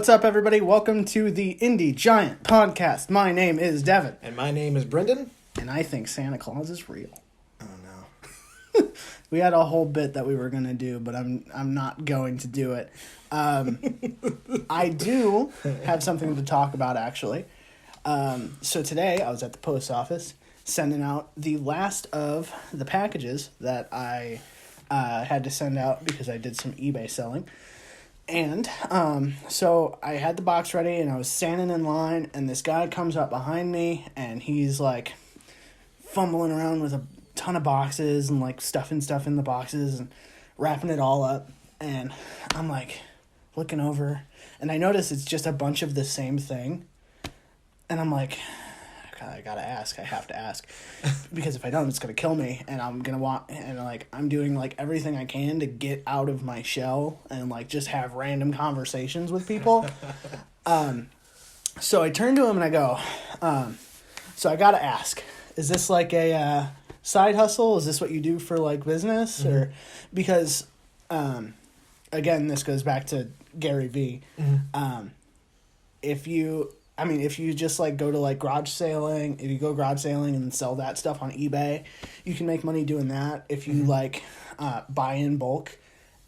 What's up, everybody? Welcome to the Indie Giant Podcast. My name is Devin. And my name is Brendon. And I think Santa Claus is real. Oh, no. We had a whole bit that we were going to do, but I'm not going to do it. I do have something to talk about, actually. So today, I was at the post office sending out the last of the packages that I had to send out because I did some eBay selling. And so I had the box ready and I was standing in line and this guy comes up behind me and he's like fumbling around with a ton of boxes and like stuffing stuff in the boxes and wrapping it all up. And I'm like looking over and I notice it's just a bunch of the same thing. And I'm like, I gotta ask. I have to ask because if I don't, it's gonna kill me. And I'm gonna I'm doing like everything I can to get out of my shell and like just have random conversations with people. So I turn to him and I go, so I gotta ask, is this like a side hustle? Is this what you do for like business? Mm-hmm. Or because again, this goes back to Gary Vee. Mm-hmm. If you just like go to like garage sailing, if you go garage sailing and sell that stuff on eBay, you can make money doing that. If you like buy in bulk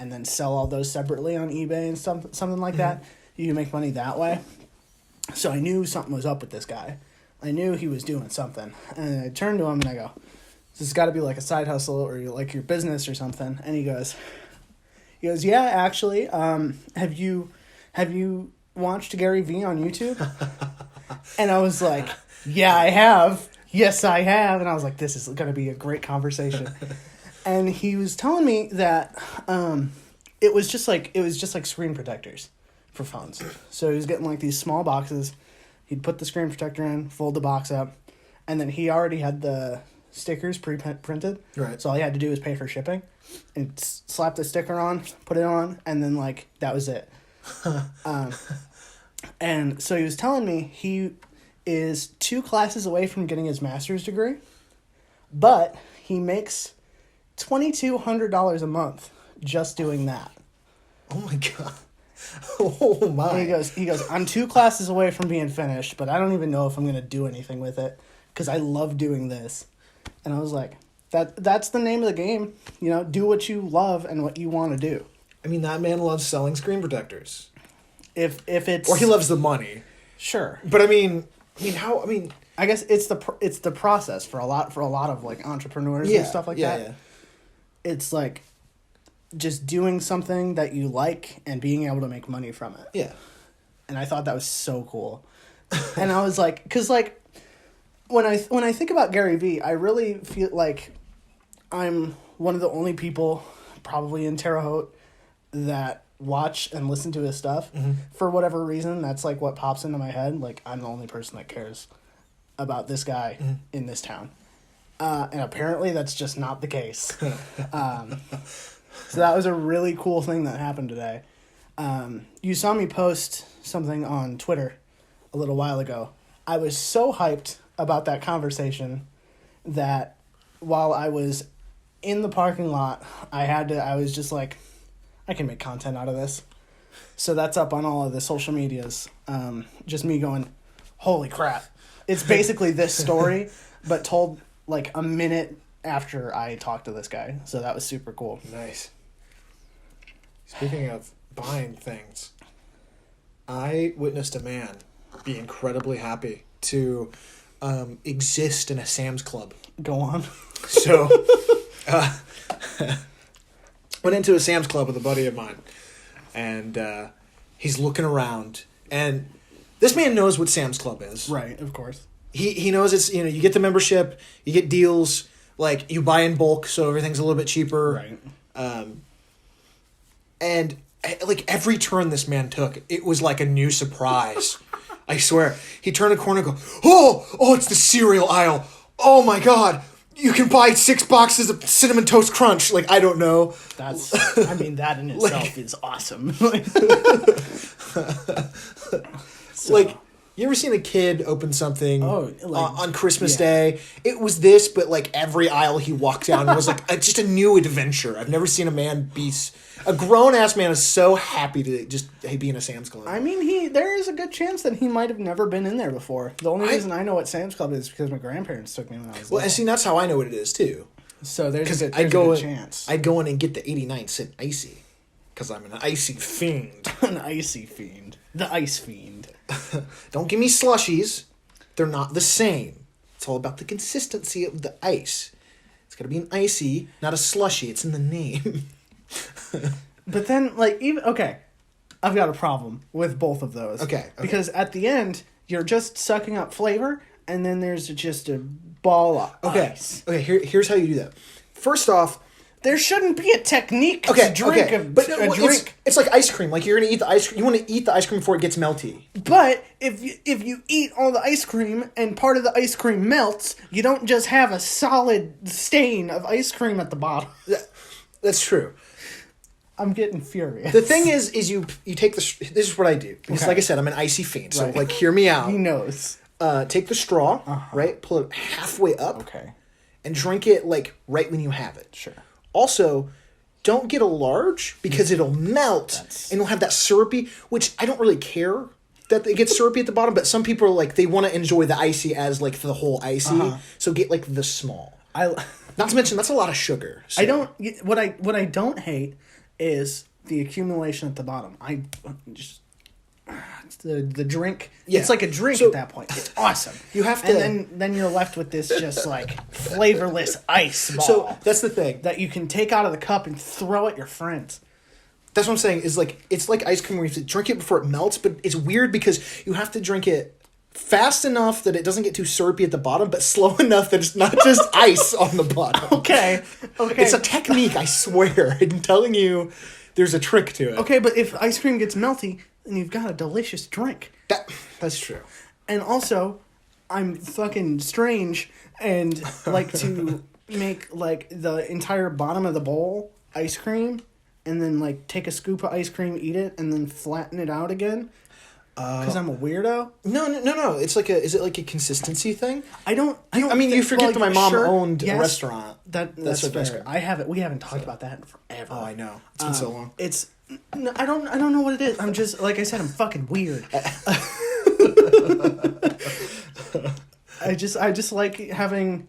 and then sell all those separately on eBay and something like that, you can make money that way. So I knew something was up with this guy. I knew he was doing something. And I turned to him and I go, this has got to be like a side hustle or like your business or something. And he goes, yeah, actually, have you watched Gary Vee on YouTube? And I was like, yeah, I have. Yes, I have. And I was like, this is going to be a great conversation. And he was telling me that it was just like screen protectors for phones. So he was getting like these small boxes. He'd put the screen protector in, fold the box up, and then he already had the stickers pre-printed. Right. So all he had to do was pay for shipping and slap the sticker on, put it on, and then like that was it. And so he was telling me he is 2 classes away from getting his master's degree, but he makes $2,200 a month just doing that. Oh my God. Oh my. And he goes, I'm 2 classes away from being finished, but I don't even know if I'm going to do anything with it because I love doing this. And I was like, that's the name of the game. You know, do what you love and what you want to do. I mean, that man loves selling screen protectors. If it's or he loves the money, sure. But I guess it's the process for a lot of like entrepreneurs and stuff like that. Yeah. It's like just doing something that you like and being able to make money from it. Yeah. And I thought that was so cool. And I was like, because like when I think about Gary Vee, I really feel like I'm one of the only people probably in Terre Haute that watch and listen to his stuff. Mm-hmm. For whatever reason, that's like what pops into my head. Like, I'm the only person that cares about this guy in this town. And apparently that's just not the case. So that was a really cool thing that happened today. You saw me post something on Twitter a little while ago. I was so hyped about that conversation that while I was in the parking lot, I was just like, I can make content out of this. So that's up on all of the social medias. Just me going, holy crap. It's basically this story, but told like a minute after I talked to this guy. So that was super cool. Nice. Speaking of buying things, I witnessed a man be incredibly happy to exist in a Sam's Club. Go on. So, went into a Sam's Club with a buddy of mine, and he's looking around, and this man knows what Sam's Club is. Right, of course. He knows it's, you get the membership, you get deals, like you buy in bulk, so everything's a little bit cheaper. Right. And like every turn this man took, it was like a new surprise. I swear. He turned a corner and go, oh, it's the cereal aisle. Oh my God. You can buy 6 boxes of Cinnamon Toast Crunch. Like, I don't know. That in itself is awesome. Like, You ever seen a kid open something like, on Christmas Day? It was this, but like every aisle he walked down was like just a new adventure. I've never seen a man be... A grown-ass man is so happy to just be in a Sam's Club. I mean, there is a good chance that he might have never been in there before. The only reason I know what Sam's Club is because my grandparents took me when I was little. And see, that's how I know what it is, too. So there's a good chance. I'd go in and get the 89-cent icy. Because I'm an icy fiend. An icy fiend. The ice fiend. Don't give me slushies. They're not the same. It's all about the consistency of the ice. It's got to be an icy, not a slushy. It's in the name. But then, like, okay, I've got a problem with both of those. Okay. Because at the end, you're just sucking up flavor, and then there's just a ball of ice. Okay, here's how you do that. First off, there shouldn't be a technique to drink a drink. It's like ice cream. Like, you're going to eat the ice cream. You want to eat the ice cream before it gets melty. But if you eat all the ice cream and part of the ice cream melts, you don't just have a solid stain of ice cream at the bottom. That's true. I'm getting furious. The thing is you take this is what I do. Because like I said, I'm an icy fiend. So, like, hear me out. He knows. Take the straw, right? Pull it halfway up. Okay. And drink it, like, right when you have it. Sure. Also, don't get a large because it'll melt and it'll have that syrupy, which I don't really care that it gets syrupy at the bottom, but some people are like, they want to enjoy the icy as, like, the whole icy. So get, like, the small. Not to mention, that's a lot of sugar. So. What I don't hate is the accumulation at the bottom. The drink. Yeah. It's like a drink at that point. It's awesome. You have to, and then you're left with this just like flavorless ice ball. So that's the thing that you can take out of the cup and throw at your friends. That's what I'm saying. Is like it's like ice cream where you have to drink it before it melts, but it's weird because you have to drink it fast enough that it doesn't get too syrupy at the bottom, but slow enough that it's not just ice on the bottom. Okay. It's a technique, I swear. I'm telling you, there's a trick to it. Okay, but if ice cream gets melty, then you've got a delicious drink. That's true. And also, I'm fucking strange and like to make like the entire bottom of the bowl ice cream and then like take a scoop of ice cream, eat it, and then flatten it out again. Because I'm a weirdo? No. Is it like a consistency thing? I mean, you forget that my mom owned a restaurant. That's fair. We haven't talked about that in forever. Oh, I know. It's been so long. I don't know what it is. I'm just, like I said, I'm fucking weird. I just like having...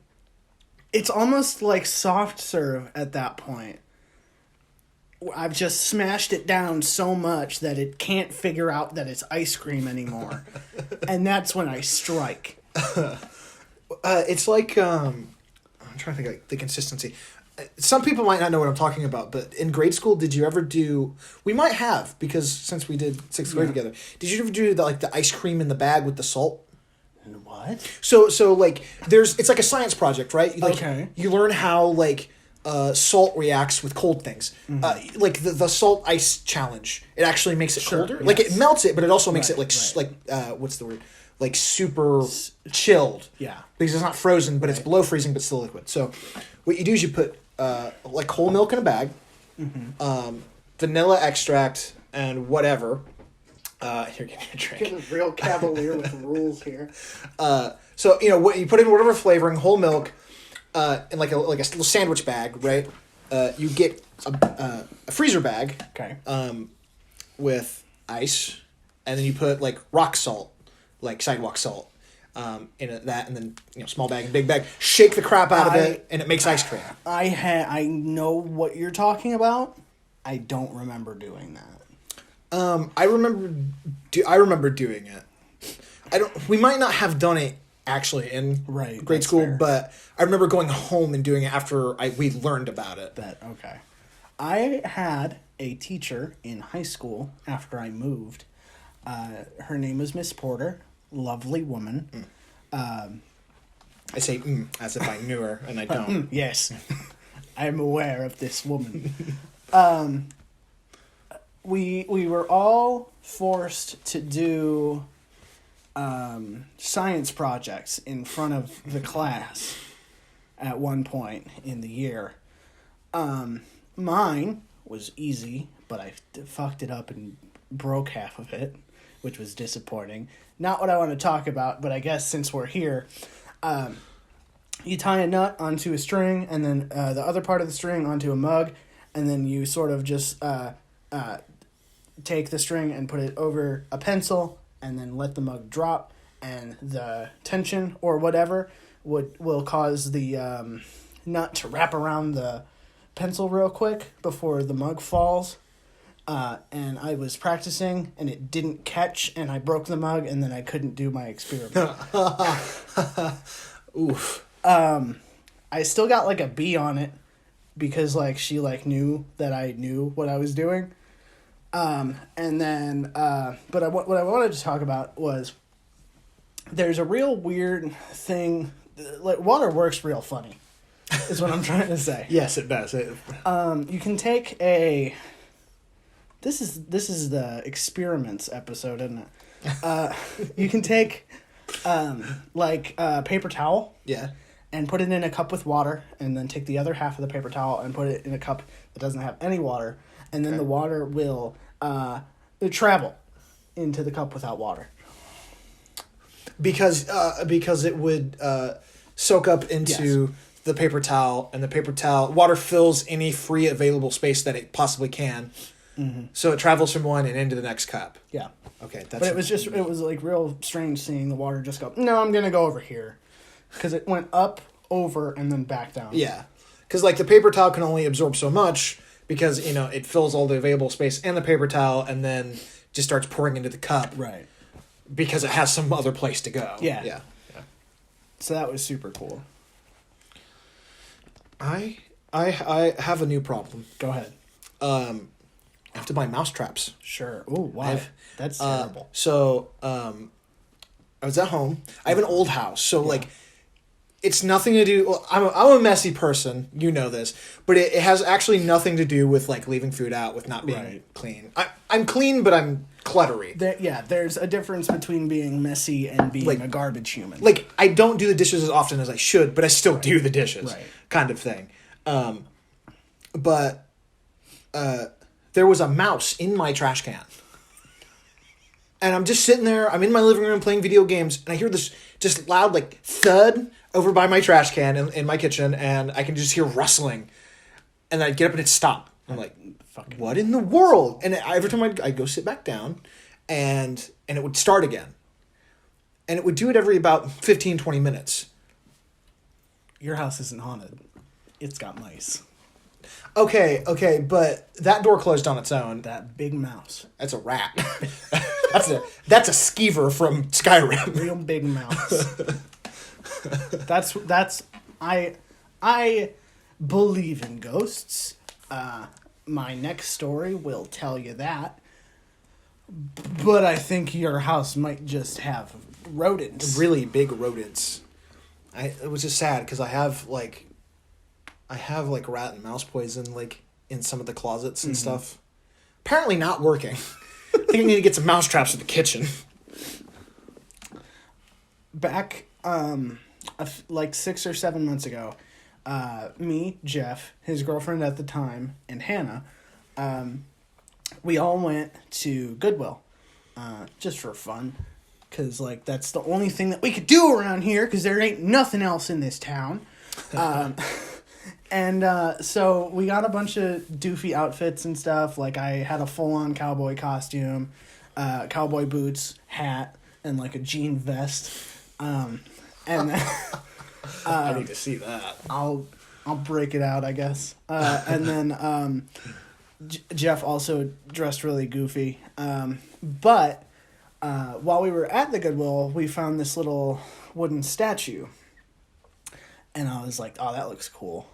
It's almost like soft serve at that point. I've just smashed it down so much that it can't figure out that it's ice cream anymore. And that's when I strike. It's like, I'm trying to think like the consistency. Some people might not know what I'm talking about, but in grade school, did you ever do, we might have, because since we did 6th grade together, did you ever do the ice cream in the bag with the salt? What? So like, it's like a science project, right? Like, okay. You learn how, like, salt reacts with cold things. Mm-hmm. Like the salt ice challenge, it actually makes it colder. Yes. Like it melts it, but it also makes it like what's the word? Like super chilled. Yeah. Because it's not frozen, but it's below freezing, but still liquid. So what you do is you put like whole milk in a bag, vanilla extract, and whatever. Here, get your drink. Getting real cavalier with rules here. So what you put in whatever flavoring, whole milk. In like a little sandwich bag, right? You get a freezer bag, okay, with ice, and then you put like rock salt, like sidewalk salt, in that, and then small bag and big bag. Shake the crap out of it, and it makes ice cream. I know what you're talking about. I don't remember doing that. I remember doing it. We might not have done it actually in grade school, fair. But I remember going home and doing it after we learned about it. Okay. I had a teacher in high school after I moved. Her name was Miss Porter. Lovely woman. I say as if I knew her, and I don't. Yes. I am aware of this woman. We were all forced to do science projects in front of the class at one point in the year. Mine was easy, but I fucked it up and broke half of it, which was disappointing. Not what I want to talk about, but I guess since we're here, you tie a nut onto a string, and then the other part of the string onto a mug, and then you sort of just take the string and put it over a pencil, and then let the mug drop, and the tension or whatever will cause the nut to wrap around the pencil real quick before the mug falls. And I was practicing, and it didn't catch, and I broke the mug, and then I couldn't do my experiment. Oof. I still got like a B on it because like she like knew that I knew what I was doing. And then, but what I wanted to talk about was there's a real weird thing, like water works real funny, is what I'm trying to say. Yes, it does. You can take a. This is the experiments episode, isn't it? You can take, paper towel. Yeah. And put it in a cup with water, and then take the other half of the paper towel and put it in a cup that doesn't have any water, and then the water will travel into the cup without water. Because it would soak up into the paper towel, and the paper towel water fills any free available space that it possibly can. Mm-hmm. So it travels from one and into the next cup. Yeah. Okay. But it was like real strange seeing the water just go, no, I'm going to go over here. Because it went up, over, and then back down. Yeah. Because like the paper towel can only absorb so much because, it fills all the available space and the paper towel and then just starts pouring into the cup. Right. Because it has some other place to go. Yeah. Yeah. So that was super cool. I have a new problem. Go ahead. I have to buy mouse traps. Sure. Oh, wow. That's terrible. So, I was at home. I have an old house, so it's nothing to do. Well, I'm a messy person, you know this, but it has actually nothing to do with like leaving food out, with not being clean. I'm clean, but I'm cluttery. There's a difference between being messy and being a garbage human. Like I don't do the dishes as often as I should, but I still do the dishes, kind of thing. But there was a mouse in my trash can. And I'm just sitting there, I'm in my living room playing video games, and I hear this just loud, like, thud over by my trash can in my kitchen, and I can just hear rustling. And I'd get up and it'd stop. I'm like, what in the world? And every time I'd go sit back down, and it would start again. And it would do it every about 15, 20 minutes. Your house isn't haunted. It's got mice. Okay, but that door closed on its own. That big mouse. That's a rat. That's a skeever from Skyrim. Real big mouse. That's I believe in ghosts. My next story will tell you that. But I think your house might just have rodents. Really big rodents. It was just sad because I have rat and mouse poison in some of the closets and stuff. Apparently not working. I think I need to get some mouse traps in the kitchen. Back 6 or 7 months ago, me, Jeff, his girlfriend at the time, and Hannah, we all went to Goodwill just for fun. Because that's the only thing that we could do around here because there ain't nothing else in this town. So we got a bunch of doofy outfits and stuff. Like I had a full-on cowboy costume, cowboy boots, hat, and a jean vest. I need to see that. I'll break it out, I guess. And then Jeff also dressed really goofy. But while we were at the Goodwill, we found this little wooden statue. And I was like, oh, that looks cool.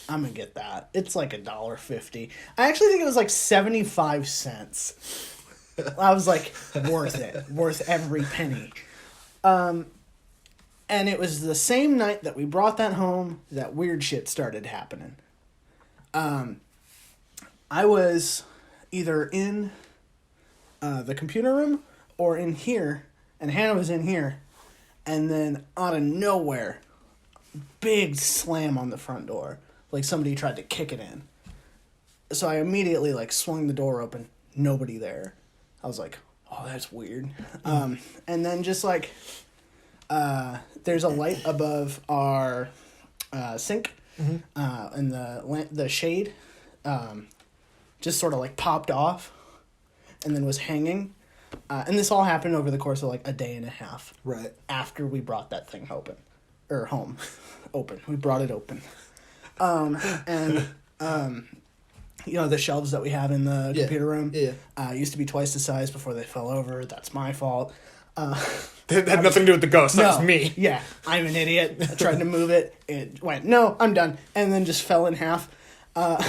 I'm going to get that. It's $1.50. I actually think it was 75 cents. I was worth it. Worth every penny. And it was the same night that we brought that home that weird shit started happening. I was either in the computer room or in here, and Hannah was in here, and then out of nowhere, big slam on the front door. Somebody tried to kick it in. So I immediately swung the door open. Nobody there. I was like, Oh, that's weird. And then just like, there's a light above our sink, and the shade just sort of like popped off and then was hanging. And this all happened over the course of like a day and a half. Right. After we brought that thing home. Open. We brought it open. And you know, the shelves that we have in the computer room used to be twice the size before they fell over. That's my fault. That had nothing to do with the ghost. That was me. Yeah, I'm an idiot. I tried to move it. It went, no, I'm done. And then just fell in half. But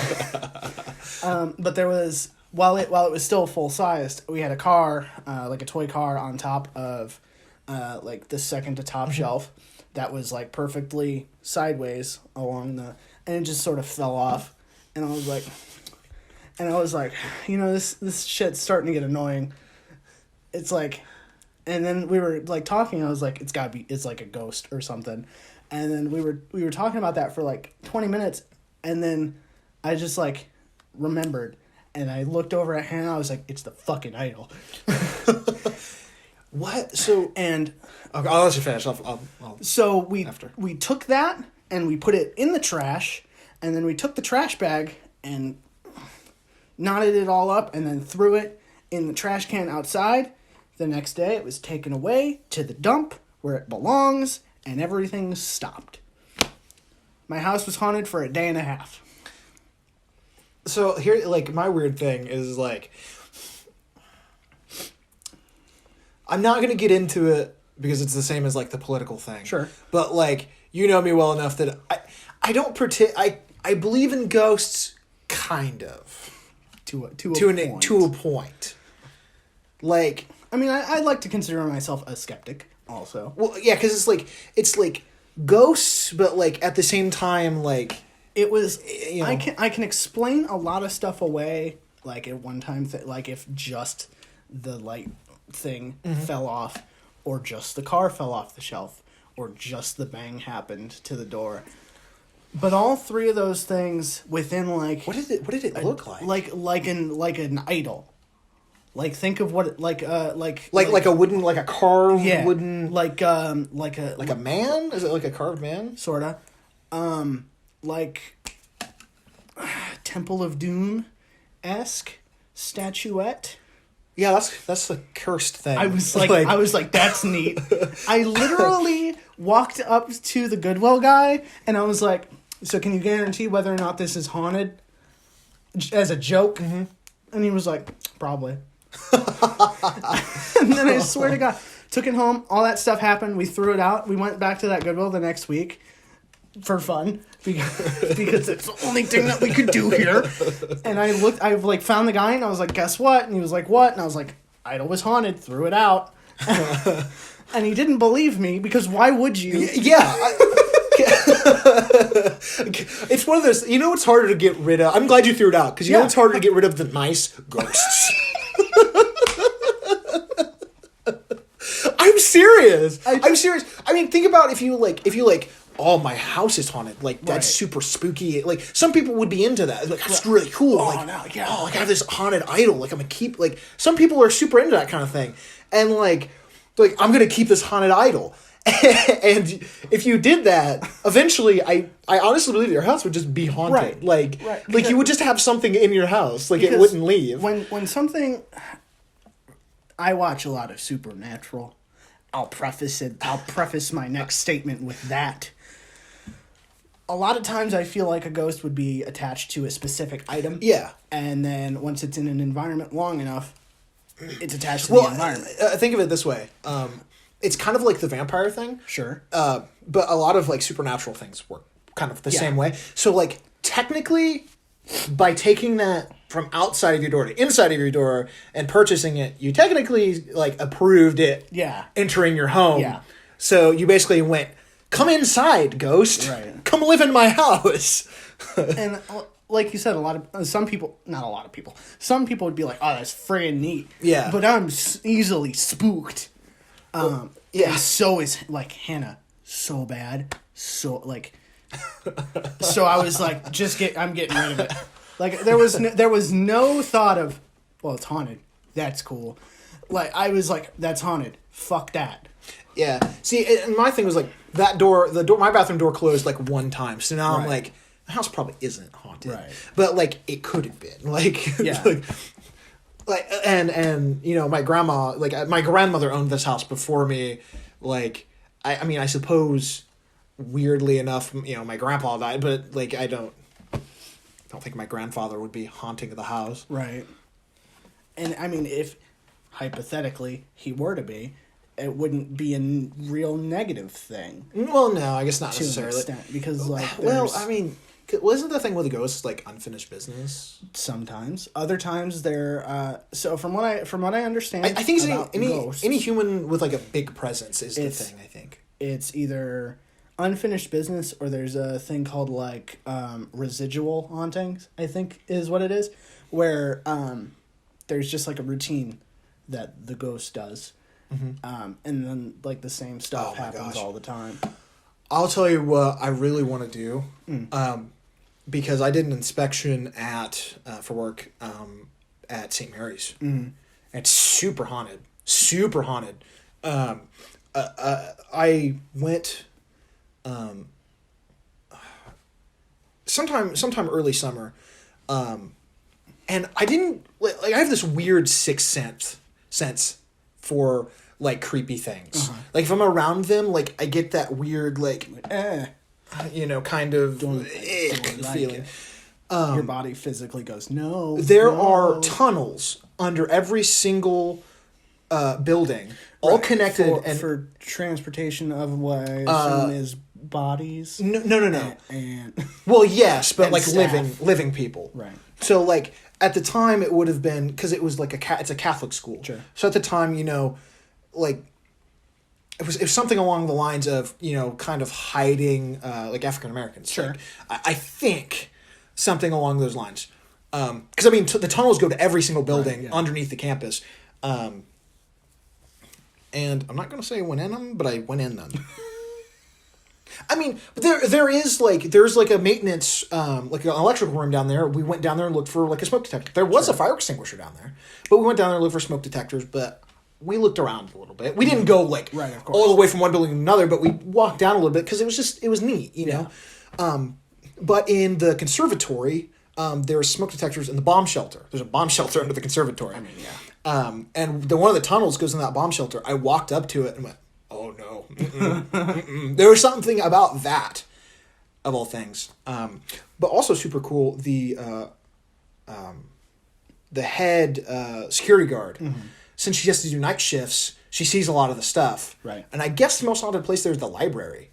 there was, while it was still full-sized, we had a car, like a toy car on top of like the second to top shelf that was like perfectly sideways along and it just sort of fell off. And I was like, you know, this shit's starting to get annoying. It's like, and then we were like talking, I was like, it's like a ghost or something. And then we were talking about that for like 20 minutes, and then I just like remembered, and I looked over at Hannah, I was like, it's the fucking idol. What? So, and okay, I'll let you finish. So we took that and we put it in the trash, and then we took the trash bag and knotted it all up and then threw it in the trash can outside. The next day it was taken away to the dump where it belongs, and everything stopped. My house was haunted for a day and a half. So here, like, my weird thing is like, I'm not gonna get into it because it's the same as like the political thing. Sure. But like, you know me well enough that I don't pretend I believe in ghosts, kind of, to a point. Like, I mean, I like to consider myself a skeptic also. Well, yeah, because it's like ghosts, but like at the same time, like it was. You know, I can explain a lot of stuff away. Like at one time, like if just the light thing fell off, or just the car fell off the shelf, or just the bang happened to the door. But all three of those things within like what did it look like? Like an idol. Like think of what like a wooden, like a carved wooden, like a man. Is it like a carved man? Sorta, like Temple of Doom-esque statuette. Yeah, that's a cursed thing. I was like, that's neat. I literally walked up to the Goodwill guy and I was like, so can you guarantee whether or not this is haunted? As a joke. Mm-hmm. And he was like, probably. And then I swear to God, took it home. All that stuff happened. We threw it out. We went back to that Goodwill the next week for fun because it's the only thing that we could do here. And I like found the guy and I was like, guess what? And he was like, what? And I was like, idol was haunted. Threw it out. And he didn't believe me because why would you? Yeah. It's one of those, you know what's harder to get rid of? I'm glad you threw it out because you know what's harder to get rid of than nice ghosts. I'm serious. I'm serious. I mean, think about if you like, oh, my house is haunted. Like, that's super spooky. Like, some people would be into that. Like, that's really cool. Oh, like, no, yeah. Oh, like, I have this haunted idol. Like, I'm gonna keep, like, some people are super into that kind of thing. And, like I'm gonna keep this haunted idol. And if you did that, eventually, I honestly believe your house would just be haunted. Right. Like you would just have something in your house. Like, it wouldn't leave. When something... I watch a lot of Supernatural. I'll preface my next statement with that. A lot of times I feel like a ghost would be attached to a specific item. Yeah. And then once it's in an environment long enough, it's attached to the environment. Think of it this way. It's kind of like the vampire thing. Sure. But a lot of like supernatural things work kind of the same way. So like technically, by taking that from outside of your door to inside of your door and purchasing it, you technically like approved it entering your home. Yeah. So you basically went, come inside, ghost. Right. Come live in my house. And like you said, some people would be like, oh, that's friggin' neat. Yeah. But I'm easily spooked. Yeah. So is like Hannah so bad. So like, so I was like, I'm getting rid of it. Like there was no thought of, well, it's haunted. That's cool. Like, I was like, that's haunted. Fuck that. Yeah. See, and my thing was like that my bathroom door closed like one time. So now I'm like, the house probably isn't haunted. Right. But like it could have been. Like, Yeah. and you know, my grandma, like my grandmother owned this house before me. Like, I mean, I suppose weirdly enough, you know, my grandpa died, but like I don't think my grandfather would be haunting the house. Right. And I mean, if hypothetically he were to be, it wouldn't be a real negative thing. Well, no, I guess not to necessarily. An extent, because like, well, I mean, wasn't the thing with the ghosts like unfinished business? Sometimes, other times they're. So from what I understand, I think ghosts, any human with like a big presence is the thing. I think it's either unfinished business or there's a thing called like residual hauntings. I think is what it is, where there's just like a routine that the ghost does. Mm-hmm. And then like the same stuff happens all the time. I'll tell you what I really want to do, because I did an inspection for work at St. Mary's. Mm-hmm. It's super haunted, super haunted. I went sometime early summer, and I didn't like. I have this weird sixth sense for like creepy things. Uh-huh. Like if I'm around them, like I get that weird like you know, kind of don't feeling. Your body physically goes no. There are tunnels under every single building, all connected for transportation of what I assume is bodies. No. And well, yes, but like staff. living people. Right. So like at the time it would have been, because it was like it's a Catholic school. Sure. So at the time, you know, like it was something along the lines of, you know, kind of hiding like African Americans. Sure. Like, I think something along those lines. Because I mean the tunnels go to every single building underneath the campus. And I'm not going to say I went in them, but I went in them. I mean, there's like a maintenance, like an electrical room down there. We went down there and looked for like a smoke detector. There was a fire extinguisher down there, but we went down there and looked for smoke detectors. But we looked around a little bit. We didn't go like all the way from one building to another, but we walked down a little bit because it was neat, you know. But in the conservatory, there's smoke detectors in the bomb shelter. There's a bomb shelter under the conservatory. I mean, yeah. And one of the tunnels goes in that bomb shelter. I walked up to it and went, oh no. There was something about that, of all things. But also super cool, the head security guard, since she has to do night shifts, she sees a lot of the stuff. Right. And I guess the most haunted place there is the library.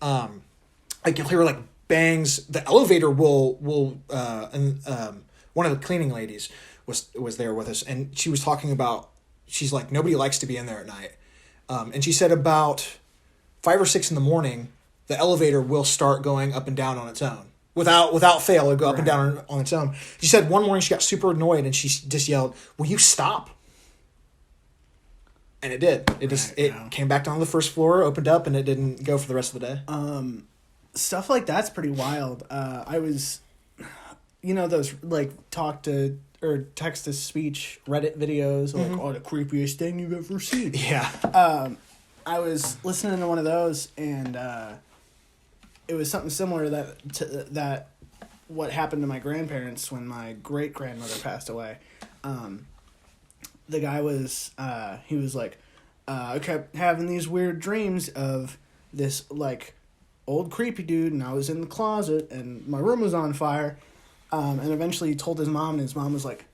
I can hear like bangs. The elevator will and one of the cleaning ladies was there with us, and she was talking about, she's like, nobody likes to be in there at night. And she said about 5 or 6 in the morning, the elevator will start going up and down on its own. Without fail, it'll go up and down on its own. She said one morning she got super annoyed and she just yelled, "Will you stop?" And it did. It came back down to the first floor, opened up, and it didn't go for the rest of the day. Stuff like that's pretty wild. I was, you know, those like talk to or text to speech Reddit videos, like, oh, the creepiest thing you've ever seen. Yeah. I was listening to one of those, and it was something similar to that what happened to my grandparents when my great grandmother passed away. The guy was he was like, I kept having these weird dreams of this like old creepy dude, and I was in the closet, and my room was on fire. And eventually he told his mom, and his mom was like,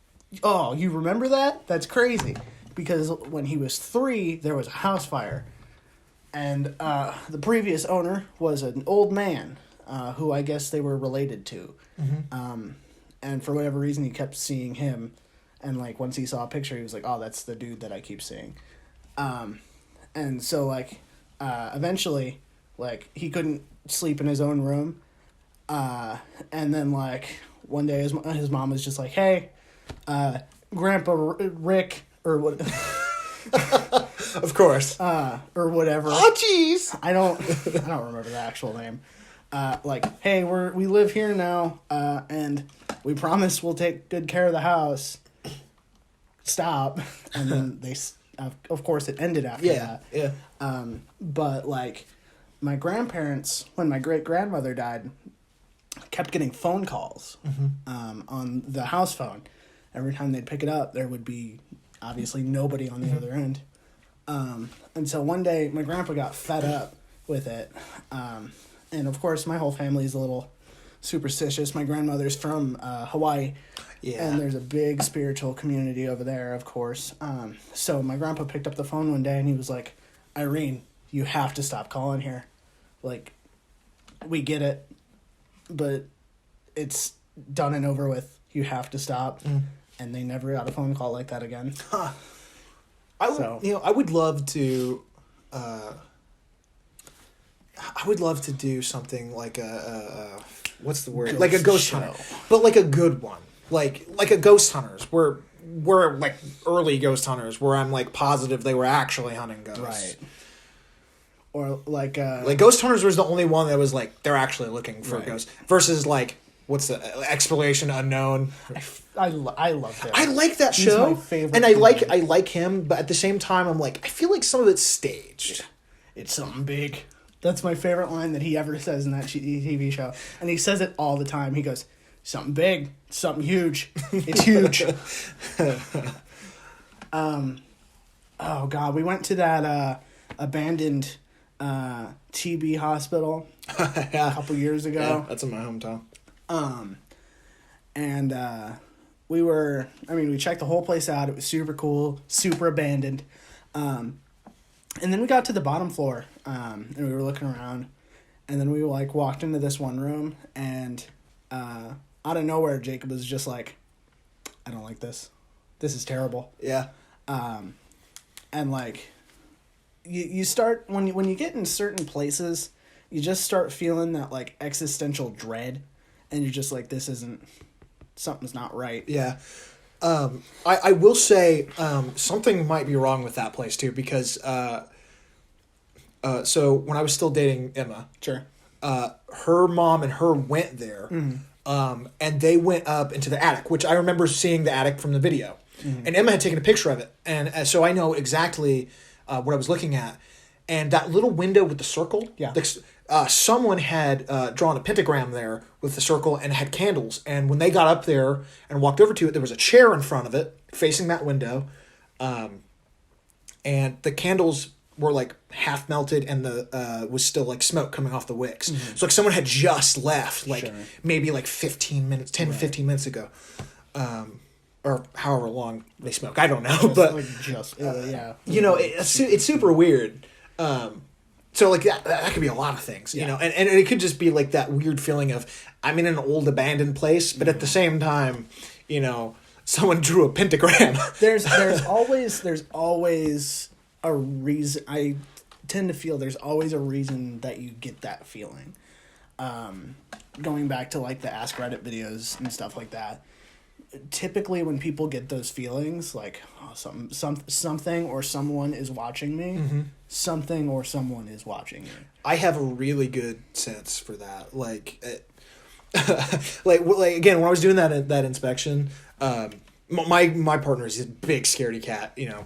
"Oh, you remember that? That's crazy." Because when he was 3, there was a house fire. And the previous owner was an old man who I guess they were related to. And for whatever reason, he kept seeing him. And like once he saw a picture, he was like, "Oh, that's the dude that I keep seeing." And so like eventually, like he couldn't sleep in his own room. And then like one day his mom was just like, "Hey, Grandpa Rick," or what? Of course. Or whatever. Oh, jeez. I don't remember the actual name. Like, "Hey, we live here now, and we promise we'll take good care of the house. Stop." And then of course, it ended after that. Yeah. But like, my grandparents, when my great grandmother died, kept getting phone calls on the house phone. Every time they'd pick it up, there would be obviously nobody on the other end. And so one day, my grandpa got fed up with it. And of course, my whole family is a little superstitious. My grandmother's from Hawaii. Yeah. And there's a big spiritual community over there, of course. So my grandpa picked up the phone one day and he was like, Irene, you have to stop calling here. Like, we get it, but it's done and over with. You have to stop. And they never got a phone call like that again. Huh. I would love to. I would love to do something like a what's the word? Like a ghost hunter, but like a good one, like a ghost hunters, where like early ghost hunters, where I'm like positive they were actually hunting ghosts, right? Or like ghost hunters was the only one that was like they're actually looking for ghosts versus like what's the exploration unknown. I love him. I like that show, my favorite and I like him, but at the same time, I'm like I feel like some of it's staged. It's something big. That's my favorite line that he ever says in that TV show. And he says it all the time. He goes, something big, something huge. It's huge. Oh, God. We went to that abandoned TB hospital a couple years ago. Yeah, that's in my hometown. And we checked the whole place out. It was super cool, super abandoned. And then we got to the bottom floor, and we were looking around, and then we like walked into this one room, and out of nowhere, Jacob was just like, "I don't like this. This is terrible." Yeah. And like, you start when you get in certain places, you just start feeling that like existential dread, and you're just like, something's not right. Yeah. I will say something might be wrong with that place too because so when I was still dating Emma, Sure. Her mom and her went there, and they went up into the attic, which I remember seeing the attic from the video, and Emma had taken a picture of it, and so I know exactly what I was looking at, and that little window with the circle, someone had drawn a pentagram there with the circle and had candles. And when they got up there and walked over to it, there was a chair in front of it facing that window. And the candles were like half melted and the was still like smoke coming off the wicks. So like someone had just left maybe like 15 minutes, 10 to 15 minutes ago. Or however long they smoke. I don't know. You know, it's super weird. So like that could be a lot of things, you know, and it could just be like that weird feeling of I'm in an old abandoned place, but at the same time, you know, someone drew a pentagram. There's always a reason. I tend to feel there's always a reason that you get that feeling. Going back to like the Ask Reddit videos and stuff like that. Typically when people get those feelings like something or someone is watching me, something or someone is watching me. I have a really good sense for that. Like again, when I was doing that inspection, my partner is a big scaredy cat, you know.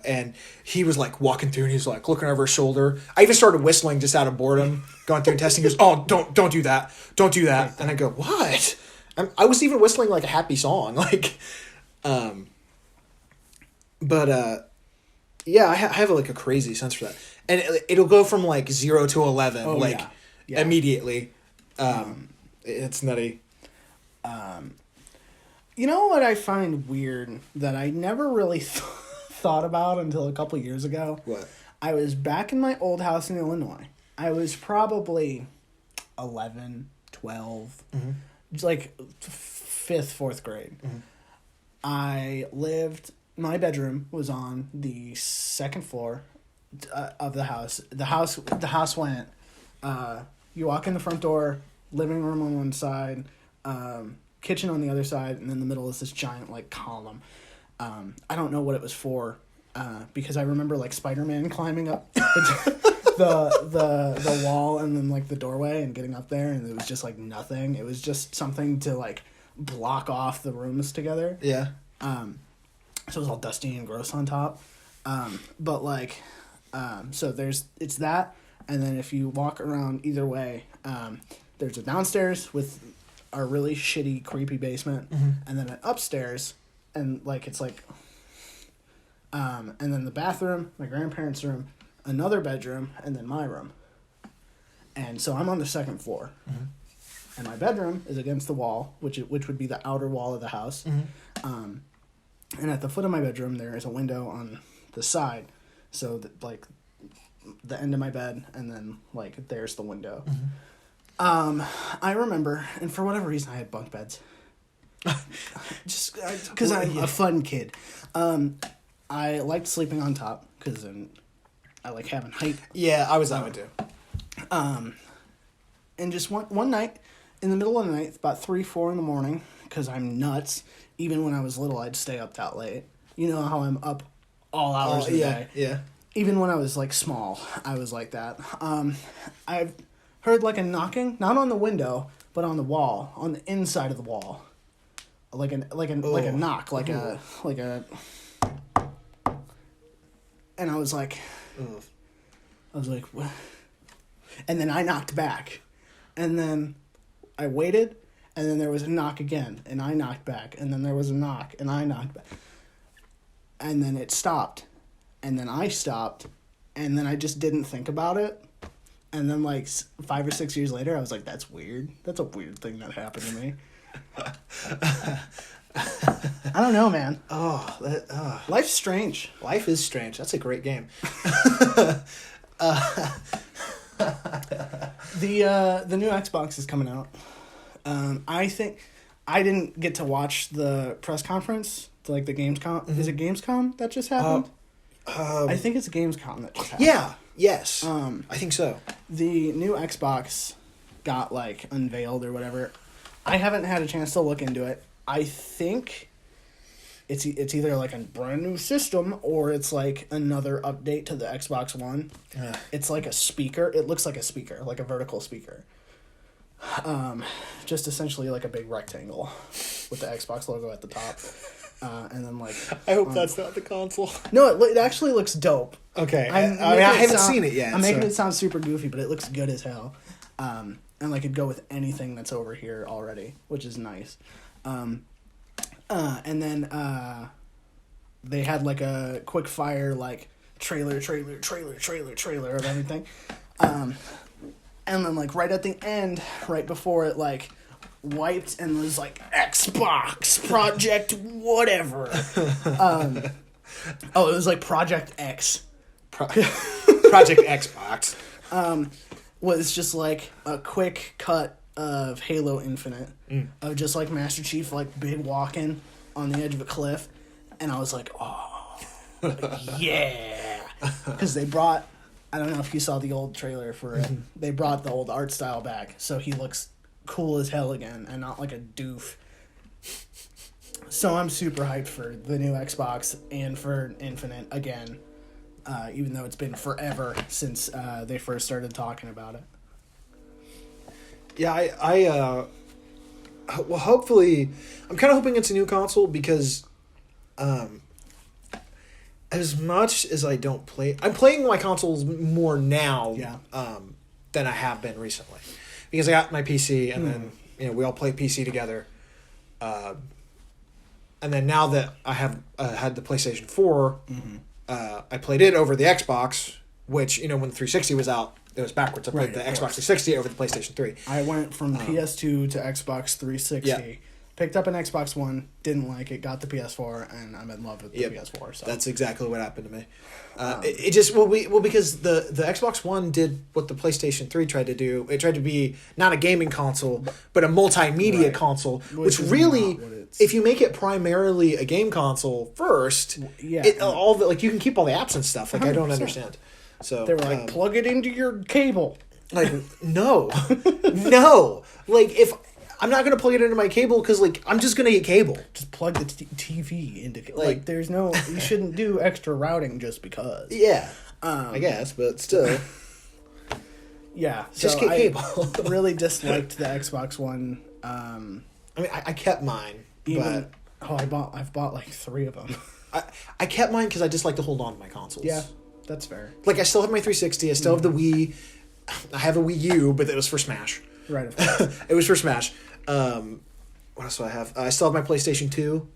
And he was like walking through and he's like looking over his shoulder. I even started whistling just out of boredom, going through and testing. He goes, "Oh, don't do that. Don't do that." And I go, "What?" I was even whistling like a happy song, like, yeah, I have like a crazy sense for that, and it'll go from like 0 to 11, immediately. It's nutty. You know what I find weird that I never really thought about until a couple years ago? What? I was back in my old house in Illinois. I was probably 11, 12. Like 5th, 4th grade. My bedroom was on the 2nd floor of the house. The house went, you walk in the front door, living room on one side, kitchen on the other side, and in the middle is this giant like column. I don't know what it was for, because I remember like Spider-Man climbing up the wall and then like the doorway and getting up there, and it was just like nothing. It was just something to like block off the rooms together. Yeah. so it was all dusty and gross on top. But like, so it's that, and then if you walk around either way, there's a downstairs with our really shitty, creepy basement, and then an upstairs, and like it's like, and then the bathroom, my grandparents' room, another bedroom, and then my room. And so I'm on the second floor, and my bedroom is against the wall, which would be the outer wall of the house. And at the foot of my bedroom, there is a window on the side, so that like the end of my bed, and then like there's the window. I remember, and for whatever reason, I had bunk beds. Just because I'm a fun kid. I liked sleeping on top because I like having height. Yeah, I was that way too. And just one night, in the middle of the night, about 3-4 in the morning, because I'm nuts. Even when I was little, I'd stay up that late. You know how I'm up all hours of the day. Yeah. Even when I was like small, I was like that. I've heard like a knocking, not on the window, but on the wall, on the inside of the wall, like a knock, like a. And I was like, what? And then I knocked back, and then I waited, and then there was a knock again, and I knocked back, and then there was a knock, and I knocked back, and then it stopped, and then I stopped, and then I just didn't think about it, and then like 5 or 6 years later, I was like, that's weird. That's a weird thing that happened to me. I don't know, man. Life's strange. Life is strange. That's a great game. The new Xbox is coming out. I think I didn't get to watch the press conference, like the Gamescom. Is it Gamescom that just happened? I think it's Gamescom that just happened. Yeah. Yes. I think so. The new Xbox got like unveiled or whatever. I haven't had a chance to look into it. I think it's either like a brand new system or it's like another update to the Xbox One. It's like a speaker. It looks like a speaker, like a vertical speaker. Just essentially like a big rectangle with the Xbox logo at the top. And then like... I hope that's not the console. No, it actually looks dope. Okay. I haven't seen it yet. I'm making it sound super goofy, but it looks good as hell. And like it'd go with anything that's over here already, which is nice. And then they had like a quick fire like trailer of everything. And then like right at the end, right before it like wiped and was like Xbox Project whatever. It was like Project X. Project Xbox. Was just like a quick cut of Halo Infinite of just like Master Chief like big walking on the edge of a cliff, and I was like, oh yeah, because they brought, I don't know if you saw the old trailer for it, they brought the old art style back, so he looks cool as hell again and not like a doof. So I'm super hyped for the new Xbox and for Infinite again, even though it's been forever since they first started talking about it. Yeah, I well, hopefully, I'm kind of hoping it's a new console because, as much as I don't play, I'm playing my consoles more now, than I have been recently, because I got my PC and then we all play PC together, and then now that I have had the PlayStation 4, I played it over the Xbox, which when the 360 was out. It was backwards. I played the Xbox 360 over the PlayStation 3. I went from PS2 to Xbox 360. Yeah. Picked up an Xbox One, didn't like it, got the PS4, and I'm in love with the PS4. So that's exactly what happened to me. It just because the Xbox One did what the PlayStation 3 tried to do. It tried to be not a gaming console, but a multimedia console, which really, if you make it primarily a game console first, you can keep all the apps and stuff. Like 100%. I don't understand. So they were like, plug it into your cable. Like, no. Like, if I'm not going to plug it into my cable because, like, I'm just going to get cable. Just plug the TV into... Like, there's no... You shouldn't do extra routing just because. Yeah. I guess, but still. Yeah. Just get cable. I really disliked the Xbox One. I mean, I kept mine, but... I've bought like 3 of them. I kept mine because I just like to hold on to my consoles. Yeah, that's fair. Like, I still have my 360. I still have the Wii. I have a Wii U, but it was for Smash. Right, of course. It was for Smash. What else do I have? I still have my PlayStation 2.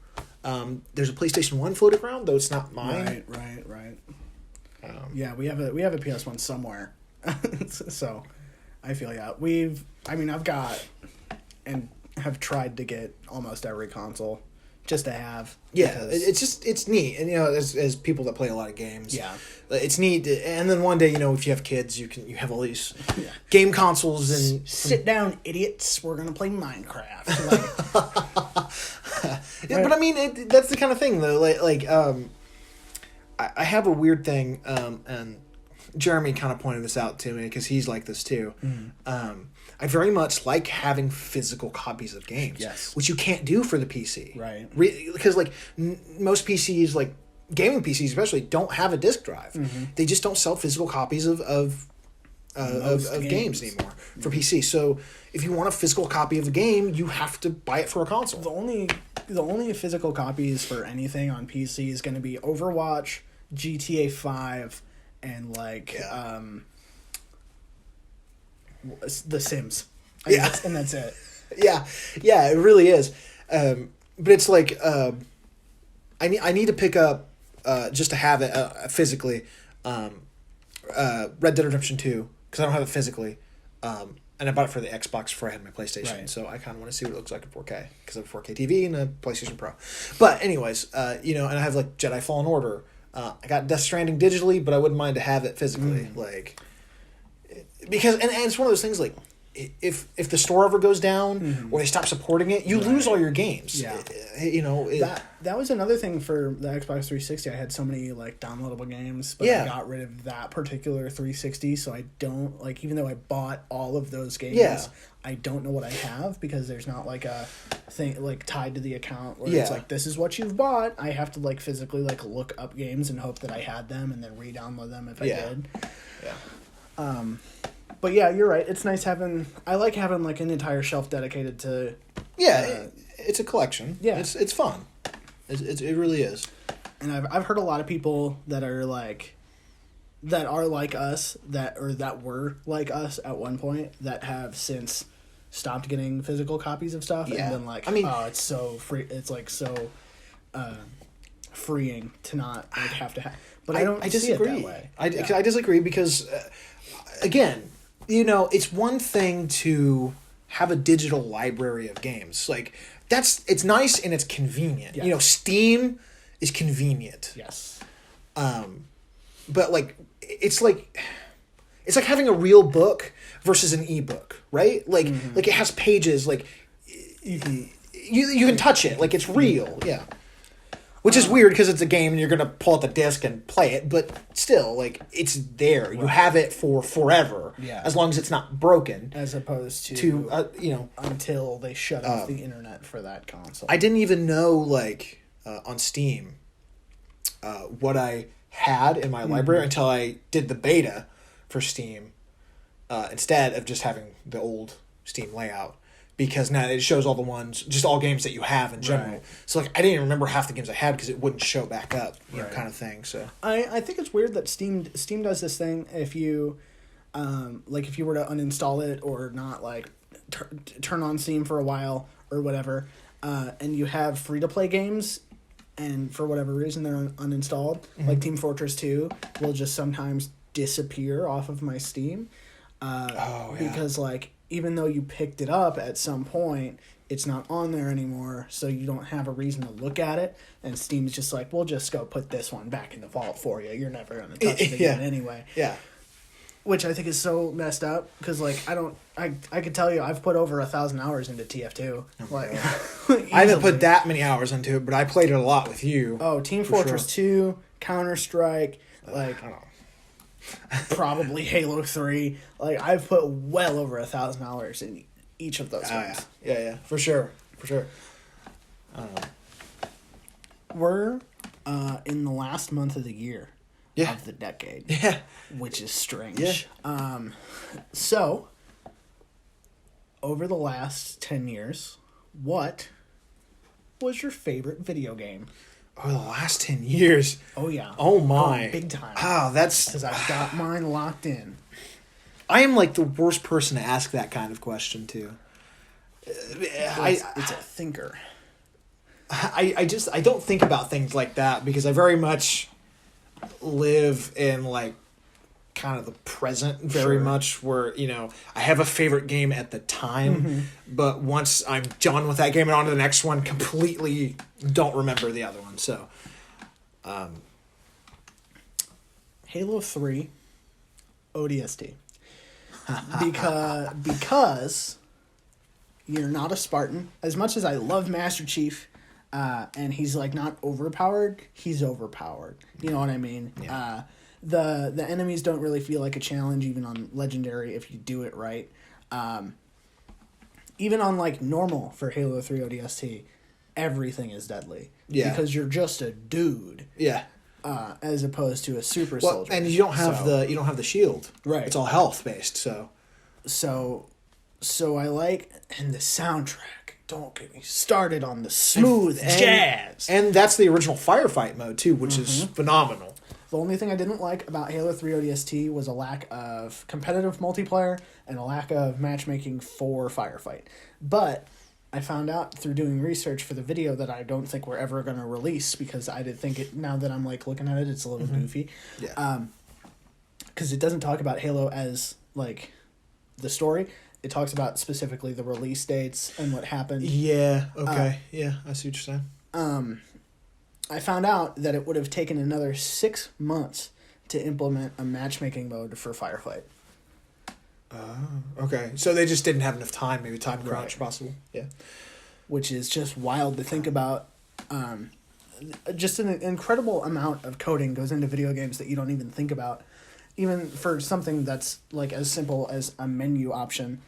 There's a PlayStation 1 floating around, though it's not mine. Right. Yeah, we have a PS1 somewhere. So, I feel I've got and have tried to get almost every console just to have. Yeah, it's neat. And, as people that play a lot of games. Yeah. It's neat. And then one day, if you have kids, you have all these game consoles and... Sit down, idiots. We're going to play Minecraft. Yeah, but I mean, that's the kind of thing, though. I have a weird thing, and Jeremy kind of pointed this out to me because he's like this too. I very much like having physical copies of games, yes, which you can't do for the PC, right? Because most PCs, like gaming PCs especially, don't have a disc drive. They just don't sell physical copies of games anymore for PC. So if you want a physical copy of a game, you have to buy it for a console. The only physical copies for anything on PC is going to be Overwatch, GTA 5, and The Sims. And that's it. Yeah, it really is. But it's like I need to pick up just to have it physically. Red Dead Redemption 2 because I don't have it physically. And I bought it for the Xbox before I had my PlayStation, right. So I kind of want to see what it looks like in 4K because I have a 4K TV and a PlayStation Pro. But anyways, and I have like Jedi Fallen Order. I got Death Stranding digitally, but I wouldn't mind to have it physically, because and it's one of those things like if the store ever goes down or they stop supporting it, you lose all your games. Yeah, that was another thing for the Xbox 360. I had so many downloadable games, but I got rid of that particular 360. So I don't even though I bought all of those games, I don't know what I have because there's not a thing tied to the account where it's this is what you've bought. I have to physically look up games and hope that I had them and then re-download them if I did. Yeah. But yeah, you're right. It's nice having. I like having an entire shelf dedicated to. Yeah, it's a collection. Yeah, it's fun. It really is. And I've heard a lot of people that are like us that were like us at one point that have since stopped getting physical copies of stuff and been it's so free. It's so freeing to not have to have. But I disagree. See it that way. I disagree because again. It's one thing to have a digital library of games. It's nice and it's convenient. Yes. Steam is convenient. Yes. But it's like having a real book versus an ebook, right? It has pages. You can touch it. It's real. Yeah. Which is weird because it's a game and you're going to pull out the disc and play it, but still, it's there. Right. You have it for forever, as long as it's not broken. As opposed to until they shut off the internet for that console. I didn't even know, on Steam, what I had in my library until I did the beta for Steam, instead of just having the old Steam layout. Because now it shows all games that you have in general. Right. So I didn't even remember half the games I had because it wouldn't show back up, kind of thing. So I think it's weird that Steam does this thing if you, if you were to uninstall it or not turn on Steam for a while or whatever, and you have free to play games, and for whatever reason they're uninstalled, like Team Fortress 2 will just sometimes disappear off of my Steam, because even though you picked it up at some point, it's not on there anymore, so you don't have a reason to look at it. And Steam's just we'll just go put this one back in the vault for you. You're never going to touch it again anyway. Yeah. Which I think is so messed up, because I could tell you I've put over 1,000 hours into TF2. I haven't put that many hours into it, but I played it a lot with you. Oh, Team Fortress 2, Counter-Strike, I don't know. Probably Halo 3. I've put well over 1,000 hours in each of those games. Yeah, for sure. We're in the last month of the year of the decade. Yeah. Which is strange. Yeah. So, over the last 10 years, what was your favorite video game? Oh, the last 10 years. Oh, yeah. Oh, my. Oh, big time. Oh, that's... Because I've got mine locked in. I am, like, the worst person to ask that kind of question, too. It's a thinker. I don't think about things like that because I very much live in, like, kind of the present very much where, you know, I have a favorite game at the time, but once I'm done with that game and on to the next one, completely don't remember the other one. So, Halo 3 ODST. because you're not a Spartan. As much as I love Master Chief, and he's like not overpowered, he's overpowered. You know what I mean? Yeah. The enemies don't really feel like a challenge even on legendary if you do it right. Even on like normal for Halo 3 ODST, everything is deadly. Yeah. Because you're just a dude. Yeah. As opposed to a super soldier. And you don't have the shield. Right. It's all health based, so I like, and the soundtrack. Don't get me started on the smooth jazz. And that's the original firefight mode too, which is phenomenal. The only thing I didn't like about Halo 3 ODST was a lack of competitive multiplayer and a lack of matchmaking for firefight. But I found out through doing research for the video that I don't think we're ever going to release because I did think it, now that I'm like looking at it, it's a little goofy. Yeah. Because it doesn't talk about Halo as like the story. It talks about specifically the release dates and what happened. Yeah, okay. Yeah, I see what you're saying. I found out that it would have taken another 6 months to implement a matchmaking mode for Firefight. Okay. So they just didn't have enough time, maybe time crunch possible. Yeah. Which is just wild to think about. Just an incredible amount of coding goes into video games that you don't even think about. Even for something that's like as simple as a menu option.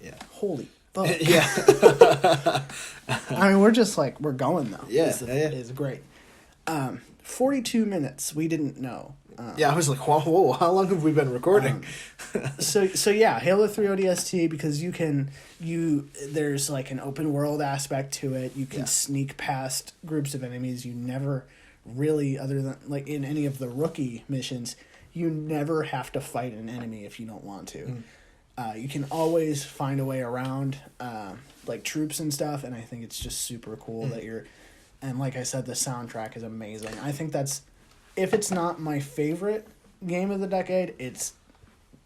Yeah. Holy fuck. Yeah. I mean, we're going though. Yeah. It's great. 42 minutes. We didn't know. Yeah, I was like, whoa, how long have we been recording? So yeah, Halo 3 ODST, because there's like an open world aspect to it. You can sneak past groups of enemies. You never really, other than like in any of the rookie missions, you never have to fight an enemy if you don't want to. You can always find a way around like troops and stuff, and I think it's just super cool that and like I said, the soundtrack is amazing. I think that's, if it's not my favorite game of the decade, it's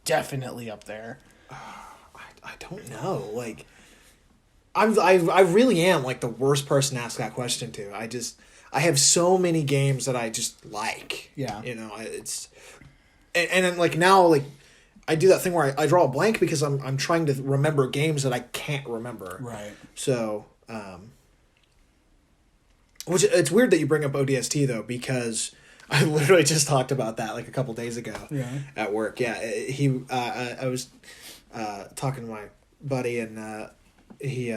definitely up there. I don't know. Like, I really am like the worst person to ask that question to. I have so many games that I just like. Yeah. You know, it's and then like now like I do that thing where I draw a blank because I'm trying to remember games that I can't remember. Right. So, which it's weird that you bring up ODST though, because I literally just talked about that like a couple days ago at work. Yeah, I was talking to my buddy and he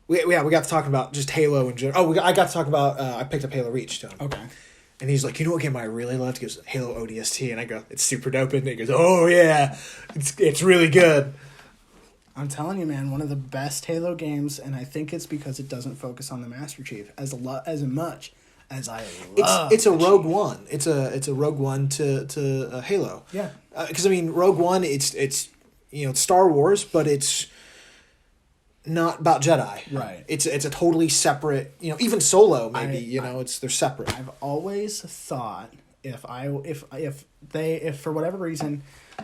we got to talking about just Halo in general. Oh, I got to talk about I picked up Halo Reach to him. Okay. And he's like, you know what game I really loved? He goes, Halo ODST. And I go, it's super dope. And he goes, oh yeah, it's really good. I'm telling you, man, one of the best Halo games, and I think it's because it doesn't focus on the Master Chief as much as I love. It's a Rogue One. It's a Rogue One to Halo. Yeah. Because I mean, Rogue One, it's you know, it's Star Wars, but it's not about Jedi. Right. It's a totally separate, you know, even Solo maybe, they're separate. I've always thought if for whatever reason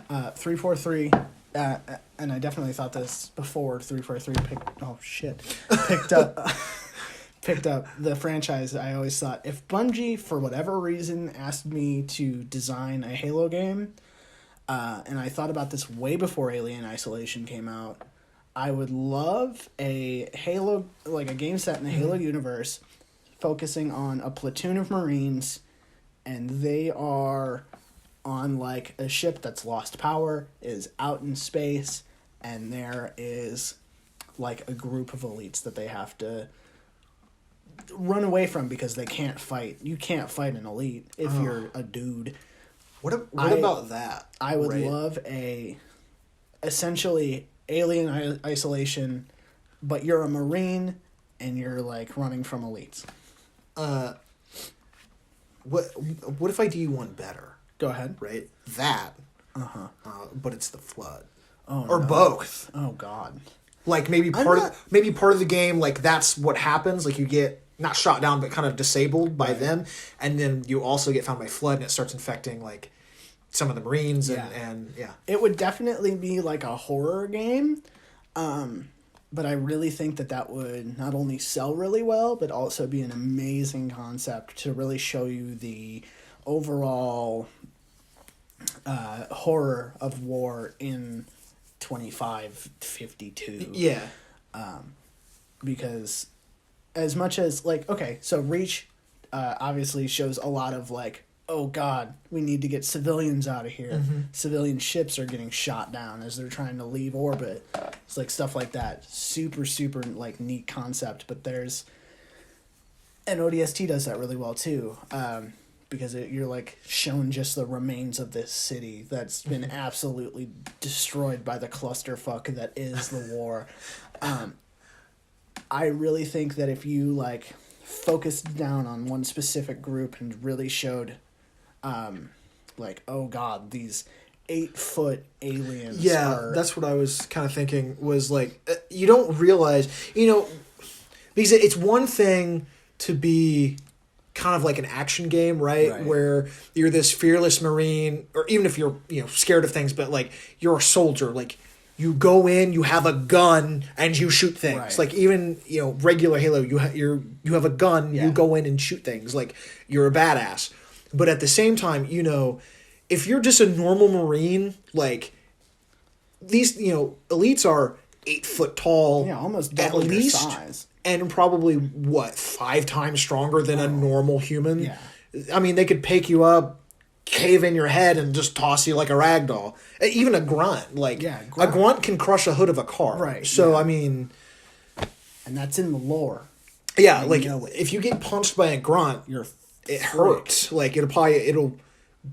343 and I definitely thought this before 343 picked up the franchise, I always thought if Bungie for whatever reason asked me to design a Halo game, and I thought about this way before Alien Isolation came out, I would love a Halo, like a game set in the Halo universe, focusing on a platoon of Marines, and they are on like a ship that's lost power, is out in space, and there is like a group of elites that they have to run away from because they can't fight. You can't fight an elite if you're a dude. What about that? I would love essentially Alien Isolation, but you're a Marine and you're like running from elites. What if I do you one better? Go ahead. Right? That. But it's the flood. Oh, or no. both. Oh God. Like maybe part of the game, like that's what happens. Like you get not shot down, but kind of disabled by them, and then you also get found by flood, and it starts infecting like some of the Marines, and It would definitely be like a horror game, but I really think that would not only sell really well, but also be an amazing concept to really show you the overall horror of war in 2552. Yeah. Because as much as like, okay, so Reach obviously shows a lot of like, oh God, we need to get civilians out of here. Civilian ships are getting shot down as they're trying to leave orbit. It's like stuff like that. Super, super like neat concept. But there's, and ODST does that really well too. Because you're like shown just the remains of this city that's been absolutely destroyed by the clusterfuck that is the war. I really think that if you like focused down on one specific group and really showed, like, oh God, these 8-foot aliens. Yeah, that's what I was kind of thinking. Was like you don't realize, because it's one thing to be kind of like an action game, right? Where you're this fearless Marine, or even if you're scared of things, but like you're a soldier, like you go in, you have a gun, and you shoot things. Like even regular Halo, you have a gun, you go in and shoot things. Like you're a badass. But at the same time, if you're just a normal Marine, like these elites are 8 foot tall, almost double at your least, size. And probably 5 times stronger than a normal human. Yeah. I mean, they could pick you up, cave in your head, and just toss you like a rag doll. Even a grunt, a grunt can crush a hood of a car. Right. So I mean, and that's in the lore. Yeah, like if you get punched by a grunt, it hurts. Like it'll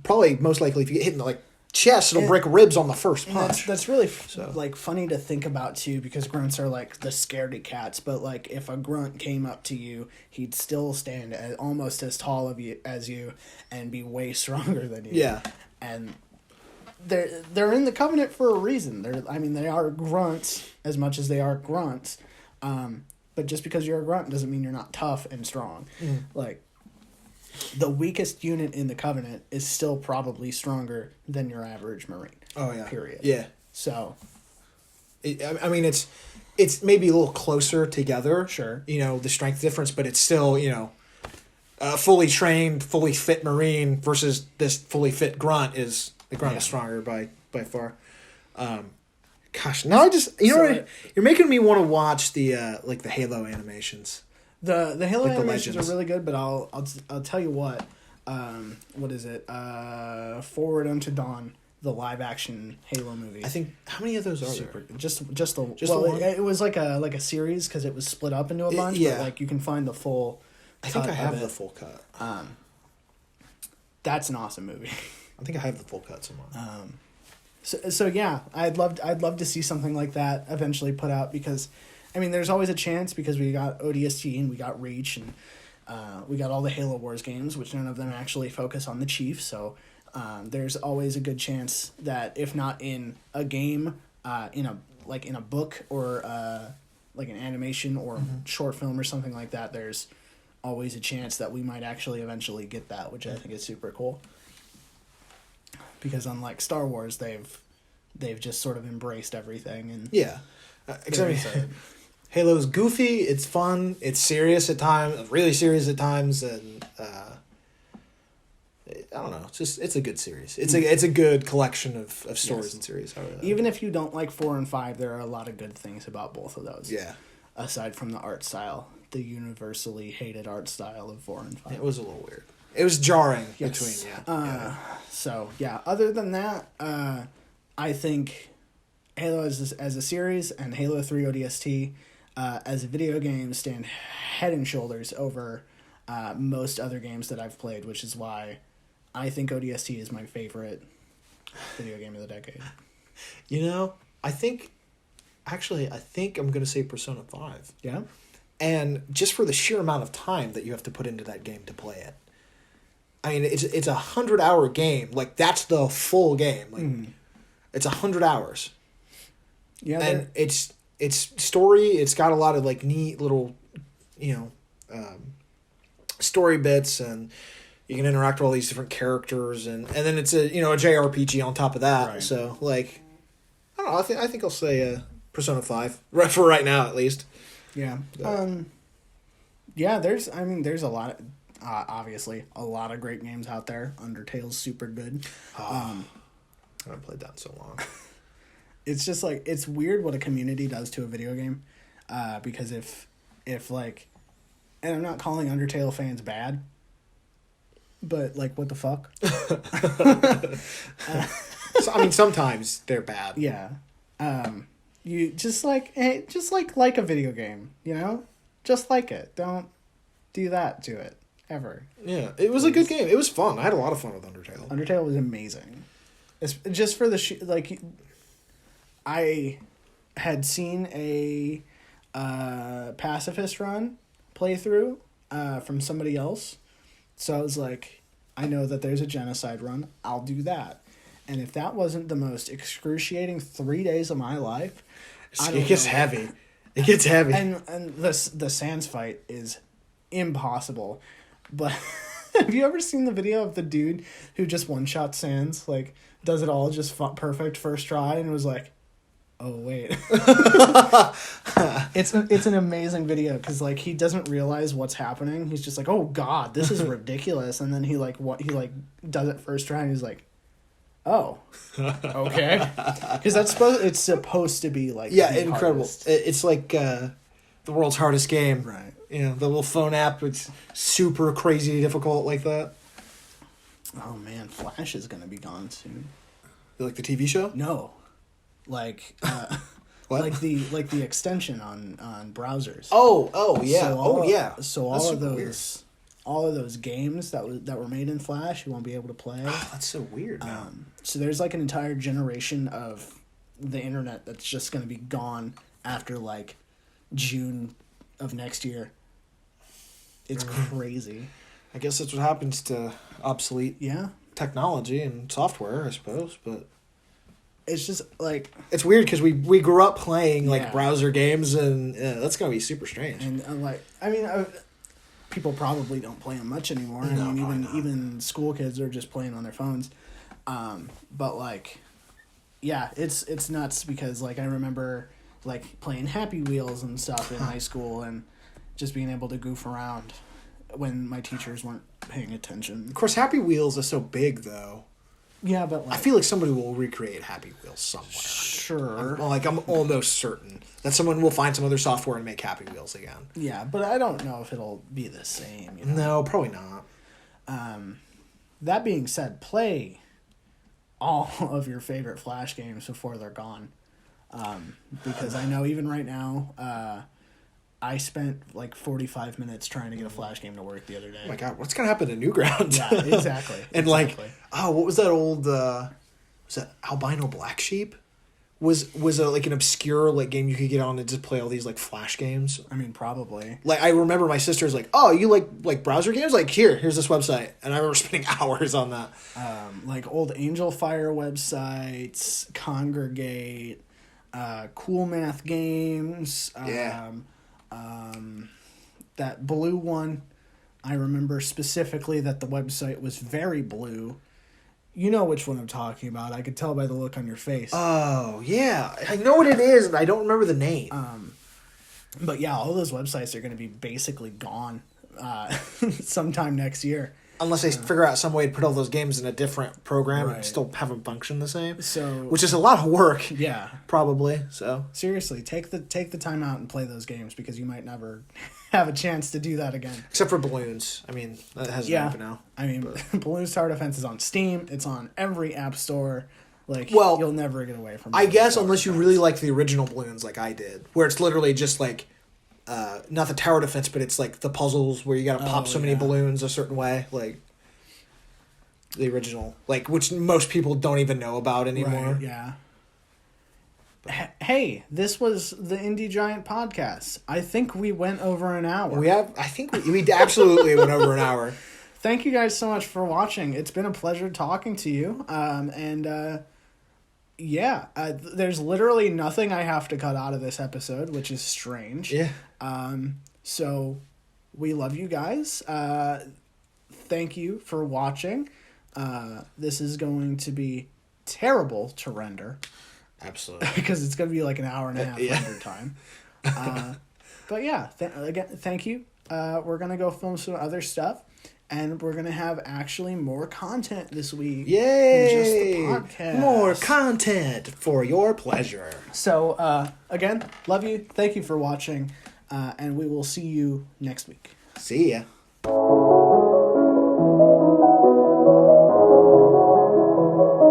probably most likely if you get hit in the chest, it'll break ribs on the first punch. That's really funny to think about too, because grunts are like the scaredy cats. But like if a grunt came up to you, he'd still stand almost as tall as you and be way stronger than you. Yeah, and they're in the Covenant for a reason. They are grunts as much as they are grunts. But just because you're a grunt doesn't mean you're not tough and strong. Like the weakest unit in the Covenant is still probably stronger than your average Marine. Oh yeah. Period. Yeah. So, it's maybe a little closer together. Sure. The strength difference, but it's still a fully trained, fully fit Marine versus this fully fit grunt is stronger by far. Gosh, now I just you're making me want to watch the the Halo animations. The Halo animations are really good, but I'll tell you what. What is it? Forward Unto Dawn, the live action Halo movie. I think how many of those are there? Just the one? It was like a series because it was split up into a bunch. Yeah. But you can find the full. I think I have the full cut. That's an awesome movie. I think I have the full cut somewhere. So yeah, I'd love to see something like that eventually put out, because there's always a chance, because we got ODST and we got Reach and we got all the Halo Wars games, which none of them actually focus on the Chief. So there's always a good chance that if not in a game, in a book or like an animation or short film or something like that, there's always a chance that we might actually eventually get that, which I think is super cool. Because unlike Star Wars, they've just sort of embraced everything and Halo's goofy, it's fun, it's serious at times, really serious at times, and I don't know, it's a good series. It's a good collection of stories and series. Even if you don't like 4 and 5, there are a lot of good things about both of those. Yeah. Aside from the art style, the universally hated art style of 4 and 5. It was a little weird. It was jarring between, So, yeah, other than that, I think Halo as a series and Halo 3 ODST as a video game stand head and shoulders over most other games that I've played, which is why I think ODST is my favorite video game of the decade. I think I'm going to say Persona 5. Yeah? And just for the sheer amount of time that you have to put into that game to play it. I mean, it's a 100-hour game. Like, that's the full game. Like, it's 100 hours. Yeah, and it's story. It's got a lot of like neat little, story bits, and you can interact with all these different characters, and then it's a JRPG on top of that. Right. So like, I don't know. I think I'll say Persona 5 for right now at least. Yeah. Yeah. There's a lot of. Obviously, a lot of great games out there. Undertale's super good. I haven't played that in so long. It's just like, it's weird what a community does to a video game, because if like, and I'm not calling Undertale fans bad, but like, what the fuck? So, I mean, sometimes they're bad. Yeah. You just like a video game, just like it. Don't do that to it. Ever. Yeah, it was a good game. It was fun. I had a lot of fun with Undertale. Undertale was amazing. It's just for I had seen a pacifist run playthrough from somebody else. So I was like, I know that there's a genocide run. I'll do that. And if that wasn't the most excruciating 3 days of my life, it gets heavy. It gets heavy. And the Sans fight is impossible. But have you ever seen the video of the dude who just one-shot Sans, like, does it all just perfect first try, and was like, oh, wait. It's an amazing video, because, like, he doesn't realize what's happening. He's just like, oh, God, this is ridiculous. And then he does it first try, and he's like, oh, okay. Because it's supposed to be, like, yeah, incredible. Hardest. It's like the world's hardest game. Right. The little phone app, it's super crazy difficult like that. Oh man, Flash is gonna be gone soon. Like the TV show? No, like what? like the extension on browsers. Oh yeah. So all of those games that were made in Flash, you won't be able to play. Oh, that's so weird. Man. So there's like an entire generation of the internet that's just gonna be gone after like June of next year. It's crazy. I guess that's what happens to obsolete technology and software, I suppose. But it's just like, it's weird because we grew up playing like browser games, and that's gonna be super strange. And people probably don't play them much anymore. No, even school kids are just playing on their phones. But like, yeah, it's nuts because like I remember like playing Happy Wheels and stuff in high school and just being able to goof around when my teachers weren't paying attention. Of course, Happy Wheels is so big, though. Yeah, but like, I feel like somebody will recreate Happy Wheels somewhere. Sure. I'm almost certain that someone will find some other software and make Happy Wheels again. Yeah, but I don't know if it'll be the same. No, probably not. That being said, play all of your favorite Flash games before they're gone. Because I know even right now, I spent like 45 minutes trying to get a Flash game to work the other day. Oh my God, what's going to happen to Newgrounds? Yeah, exactly. And exactly. What was that old, was that Albino Black Sheep? Was like an obscure like game you could get on and just play all these like Flash games? I mean, probably. Like, I remember my sister's like, oh, you like browser games? Like, here's this website. And I remember spending hours on that. Like old Angel Fire websites, Congregate, Cool Math Games. That blue one, I remember specifically that the website was very blue. You know which one I'm talking about. I could tell by the look on your face. Oh, yeah. I know what it is, and I don't remember the name. But yeah, all those websites are going to be basically gone sometime next year. Unless they figure out some way to put all those games in a different program and still have them function the same. So, which is a lot of work. Yeah. Probably. So seriously, take the time out and play those games because you might never have a chance to do that again. Except for Balloons. I mean, that hasn't happened now. I mean, Balloons Tower Defense is on Steam. It's on every app store. Like, you'll never get away from it. I guess unless you really like the original Balloons like I did, where it's literally just like not the tower defense, but it's like the puzzles where you got to pop so many balloons a certain way, like the original, like which most people don't even know about anymore. Right, yeah. Hey, this was the Indie Giant podcast. I think we went over an hour. I think we absolutely went over an hour. Thank you guys so much for watching. It's been a pleasure talking to you. There's literally nothing I have to cut out of this episode, which is strange. Yeah. So we love you guys. Thank you for watching. This is going to be terrible to render. Absolutely. Because it's going to be like an hour and a half render time. But yeah, again, thank you. We're going to go film some other stuff. And we're going to have actually more content this week. Yay! Than just the podcast. More content for your pleasure. So, again, love you. Thank you for watching. And we will see you next week. See ya.